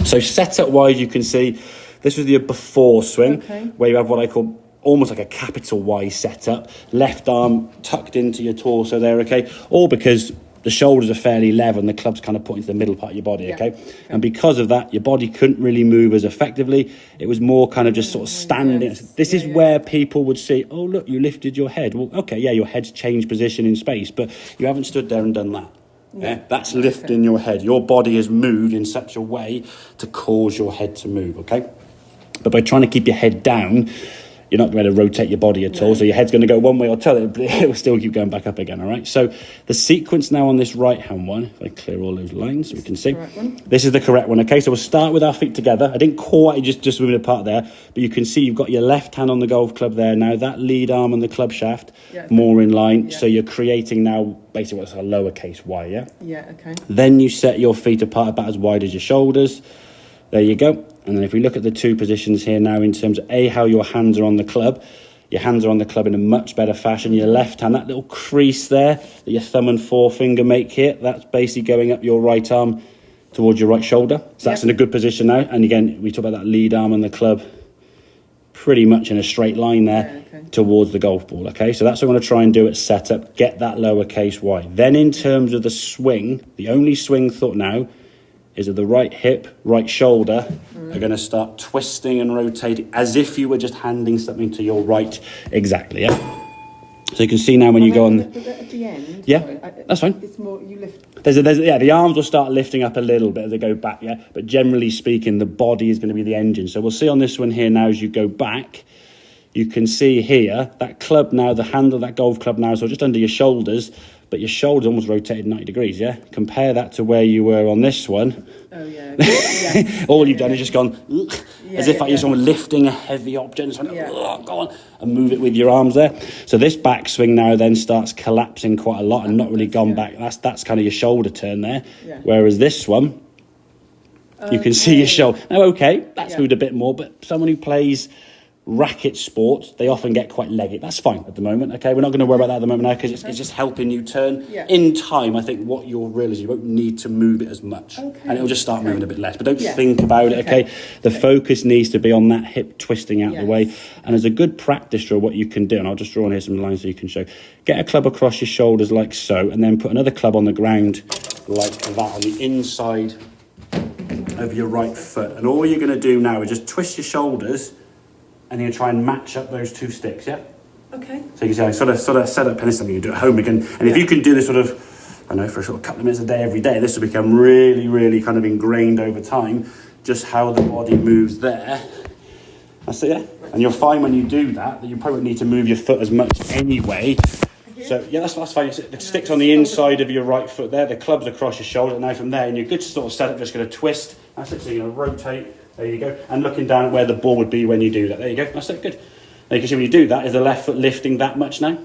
So setup wise, you can see this was the before swing, where you have what I call almost like a capital Y setup. Left arm tucked into your torso there, okay? All because the shoulders are fairly level and the club's kind of put into the middle part of your body, okay? And because of that, your body couldn't really move as effectively. It was more kind of just sort of standing. This is where people would see, oh, look, you lifted your head. Well, okay, yeah, your head's changed position in space, but you haven't stood there and done that. Yeah, that's lifting your head. Your body has moved in such a way to cause your head to move, okay? But by trying to keep your head down, you're not going to rotate your body at all. So your head's going to go one way or t'other, but it will still keep going back up again, all right? So the sequence now on this right-hand one, if I clear all those lines so we can see. This is the correct one, okay? So we'll start with our feet together. I didn't quite just move it apart there, but you can see you've got your left hand on the golf club there now, that lead arm on the club shaft, more in line. So you're creating now basically what's a lowercase y, yeah? Yeah, okay. Then you set your feet apart about as wide as your shoulders. There you go. And then if we look at the two positions here now in terms of how your hands are on the club, your hands are on the club in a much better fashion. Your left hand, that little crease there that your thumb and forefinger make here, that's basically going up your right arm towards your right shoulder. So that's in a good position now. And again, we talk about that lead arm on the club pretty much in a straight line there towards the golf ball, okay? So that's what I'm going to try and do at setup, get that lowercase y. Then in terms of the swing, the only swing thought now is that the right hip, right shoulder are going to start twisting and rotating as if you were just handing something to your right. Exactly, yeah? So you can see now when you go on... At the end... Yeah, that's fine. It's more, you lift... the arms will start lifting up a little bit as they go back, yeah? But generally speaking, the body is going to be the engine. So we'll see on this one here now as you go back, you can see here, that club now, the handle of that golf club now, so just under your shoulders, but your shoulders almost rotated 90 degrees, yeah? Compare that to where you were on this one. Oh, yeah. All you've done is just gone, as if you're someone lifting a heavy object, and go on, and move it with your arms there. So this backswing now then starts collapsing quite a lot and not really gone back. That's kind of your shoulder turn there. Yeah. Whereas this one, you can see your shoulder. Now, that's moved a bit more, but someone who plays racket sports, they often get quite leggy. That's fine at the moment, okay? We're not going to worry about that at the moment now because it's just helping you turn. In time, I think what you'll realise, you won't need to move it as much. And it'll just start moving a bit less. But don't think about it, okay? The focus needs to be on that hip twisting out the way. And as a good practice draw, what you can do, and I'll just draw on here some lines so you can show, get a club across your shoulders like so, and then put another club on the ground like that on the inside of your right foot. And all you're going to do now is just twist your shoulders and you're going to try and match up those two sticks, yeah? Okay. So you can see, I sort of set up, and this is something you do at home again. And if you can do this sort of, I don't know, for a sort of couple of minutes a day, every day, this will become really, really kind of ingrained over time, just how the body moves there. That's it, yeah? And you'll find when you do that you probably need to move your foot as much anyway. So, yeah, that's fine. The stick's on the inside of your right foot there, the club's across your shoulder. Now from there, and you're good to sort of set up, just going to twist. That's it, so you're going to rotate. There you go. And looking down at where the ball would be when you do that. There you go. That's it. Good. Now you can see when you do that, is the left foot lifting that much now?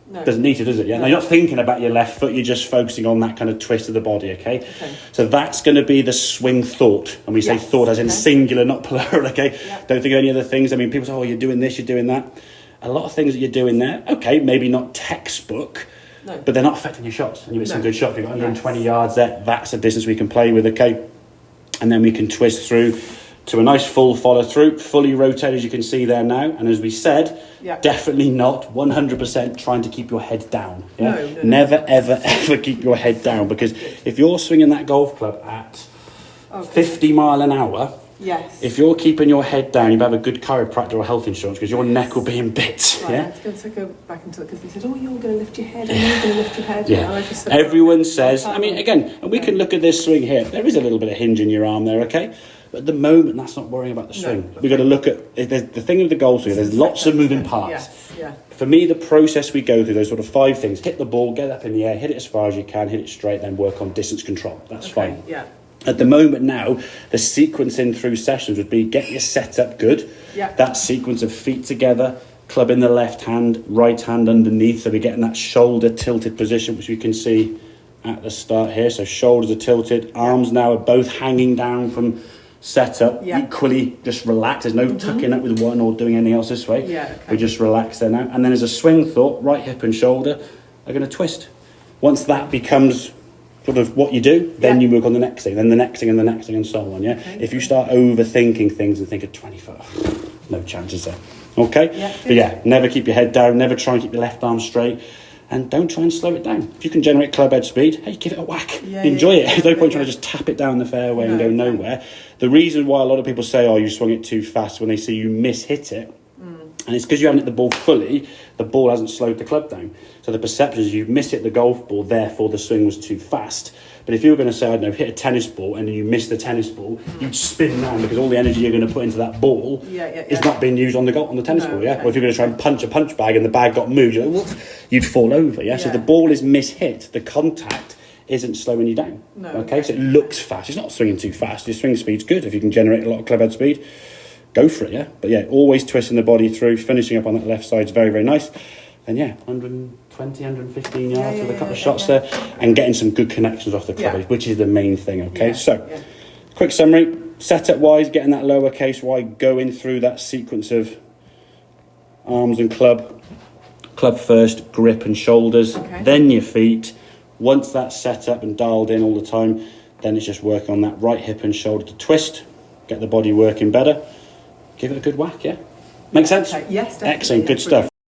No. Doesn't need to, does it? Yeah. No. Now you're not thinking about your left foot. You're just focusing on that kind of twist of the body, okay? So that's going to be the swing thought. And we say thought as in singular, not plural, okay? Don't think of any other things. I mean, people say, oh, you're doing this, you're doing that. A lot of things that you're doing there, okay, maybe not textbook, but they're not affecting your shots. And you hit some good shots. You've got 120 yards there. That's a distance we can play with, okay? And then we can twist through to a nice full follow through, fully rotate as you can see there now. And as we said, definitely not 100% trying to keep your head down. Yeah? No. Never, ever, ever keep your head down, because if you're swinging that golf club at 50 mile an hour, if you're keeping your head down, you have a good chiropractor or health insurance, because your neck will be in bits. Right, yeah? Let's go back into it, because they said, oh, you're going to lift your head, and you're going to lift your head. Yeah. And said, everyone says, I mean, again, and we can look at this swing here. There is a little bit of hinge in your arm there, okay? But at the moment, that's not worrying about the swing. We've got to look at the thing with the golf swing. There's lots of moving parts. For me, the process we go through, those sort of 5 things: hit the ball, get up in the air, hit it as far as you can, hit it straight, then work on distance control. That's fine. Yeah. At the moment now, the sequencing through sessions would be get your setup good. That sequence of feet together, club in the left hand, right hand underneath, so we're getting that shoulder tilted position, which we can see at the start here. So shoulders are tilted, arms now are both hanging down from setup, equally just relax. There's no tucking up with one or doing anything else this way. We just relax there now. And then as a swing thought, right hip and shoulder are going to twist. Once that becomes sort of what you do, then Yeah. you work on the next thing, then the next thing, and the next thing, and so on. Yeah. Okay. If you start overthinking things and think of 20 foot, no chances there. Okay. Yeah, But yeah, never keep your head down. Never try and keep your left arm straight. And don't try and slow it down. If you can generate club head speed, hey, give it a whack. Yeah, Enjoy yeah, it. There's no yeah, point yeah. trying to just tap it down the fairway and No, go no. nowhere. The reason why a lot of people say, oh, you swung it too fast when they see you miss-hit it, and it's because you haven't hit the ball fully, the ball hasn't slowed the club down. So the perception is you miss-hit the golf ball, therefore the swing was too fast. But if you were going to say, I don't know, hit a tennis ball and then you miss the tennis ball, you'd spin round because all the energy you're going to put into that ball is not being used on the tennis No, ball, yeah? okay. Or if you're going to try and punch a punch bag and the bag got moved, you're like, what? You'd fall over, yeah? So Yeah. the ball is miss-hit. The contact isn't slowing you down. No, Okay, so it okay. looks fast. It's not swinging too fast. Your swing speed's good. If you can generate a lot of club head speed, go for it, yeah? But yeah, always twisting the body through, finishing up on that left side is very, very nice. And yeah, 120, 115 yards with a couple of shots there, and getting some good connections off the club, Yeah. which is the main thing, okay? Yeah, So, yeah. quick summary, setup-wise, getting that lowercase y, going through that sequence of arms and club first, grip and shoulders, Okay. then your feet. Once that's set up and dialed in all the time, then it's just working on that right hip and shoulder to twist, get the body working better, give it a good whack, yeah? Make sense? Okay, yes, definitely. Excellent, good Yeah, stuff.